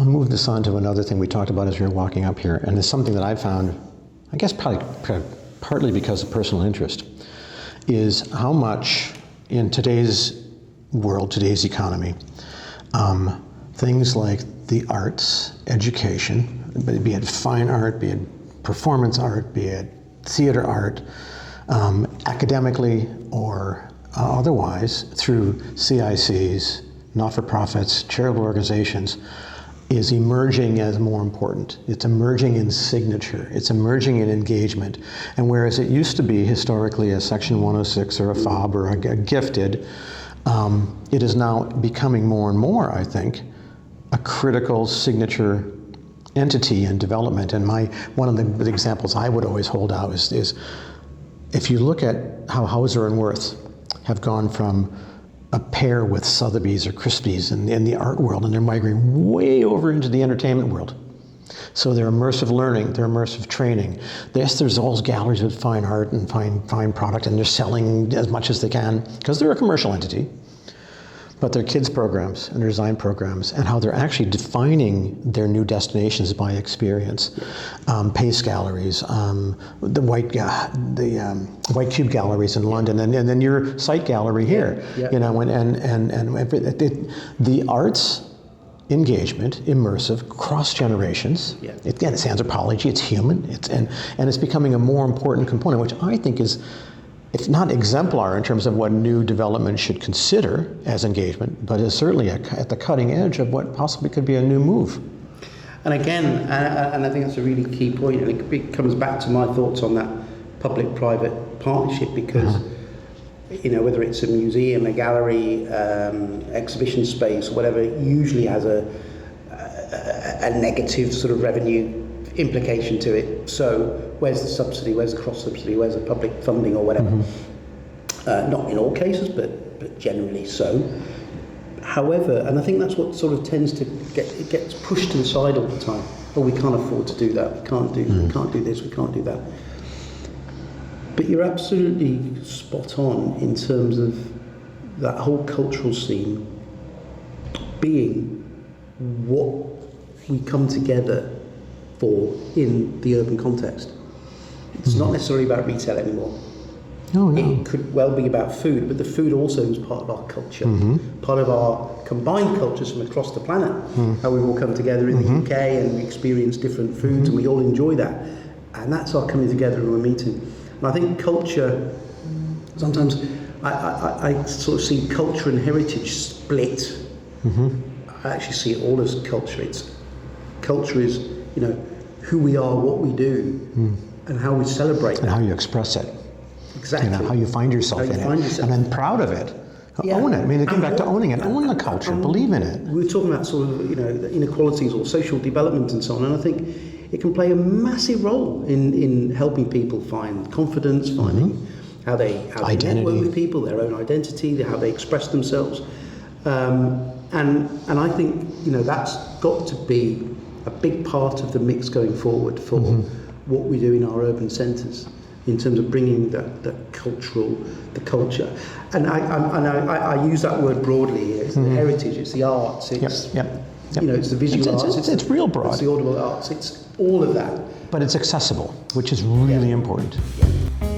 move this on to another thing we talked about as we were walking up here, and it's something that I found, I guess probably partly because of personal interest, is how much in today's world, today's economy, things like the arts, education, be it fine art, be it performance art, be it theater art, academically or otherwise, through CICs, not-for-profits, charitable organizations, is emerging as more important. It's emerging in signature. It's emerging in engagement. And whereas it used to be historically a Section 106 or a FOB or a gifted, it is now becoming more and more, I think, a critical signature entity in development. And one of the examples I would always hold out is if you look at how Hauser and Wirth have gone from a pair with Sotheby's or Christie's in the art world, and they're migrating way over into the entertainment world. So they're immersive learning, they're immersive training. Yes, there's all those galleries with fine art and fine product, and they're selling as much as they can because they're a commercial entity. But their kids programs and their design programs, and how they're actually defining their new destinations by experience. Pace galleries, the White Cube galleries in London, and then your site gallery here. Yeah. You know, the arts engagement, immersive, cross generations. Yeah. Again, it's anthropology, it's human, and it's becoming a more important component, which I think is, it's not exemplar in terms of what new development should consider as engagement, but is certainly at the cutting edge of what possibly could be a new move. And again, and I think that's a really key point, and it comes back to my thoughts on that public-private partnership, because you know, whether it's a museum, a gallery, exhibition space, whatever, it usually has a negative sort of revenue implication to it. So where's the subsidy, where's the cross-subsidy, where's the public funding or whatever? Not in all cases, but generally so. However, and I think that's what sort of tends to gets pushed to the side all the time. Oh, we can't afford to do that, we can't do this, we can't do that. But you're absolutely spot on in terms of that whole cultural scene being what we come together for in the urban context. It's not necessarily about retail anymore. No. It could well be about food, but the food also is part of our culture, part of our combined cultures from across the planet. How we've all come together in the UK and we experience different foods and we all enjoy that. And that's our coming together and we're meeting. And I think culture, sometimes I sort of see culture and heritage split. I actually see it all as culture. Culture is, you know, who we are, what we do, and how we celebrate. And how you express it. Exactly. You know, how you find yourself in it. And then proud of it. Yeah. Own it. I mean, getting back to owning it. Own the culture. Believe in it. We were talking about sort of, you know, the inequalities or social development and so on, and I think it can play a massive role in helping people find confidence, finding how they network with people, their own identity, how they express themselves. And I think, you know, that's got to be a big part of the mix going forward for what we do in our urban centres in terms of bringing the culture. And I use that word broadly. It's the heritage, it's the arts, it's you know, it's the visual arts. It's real broad. It's the audible arts. It's all of that. But it's accessible, which is really important. Yeah.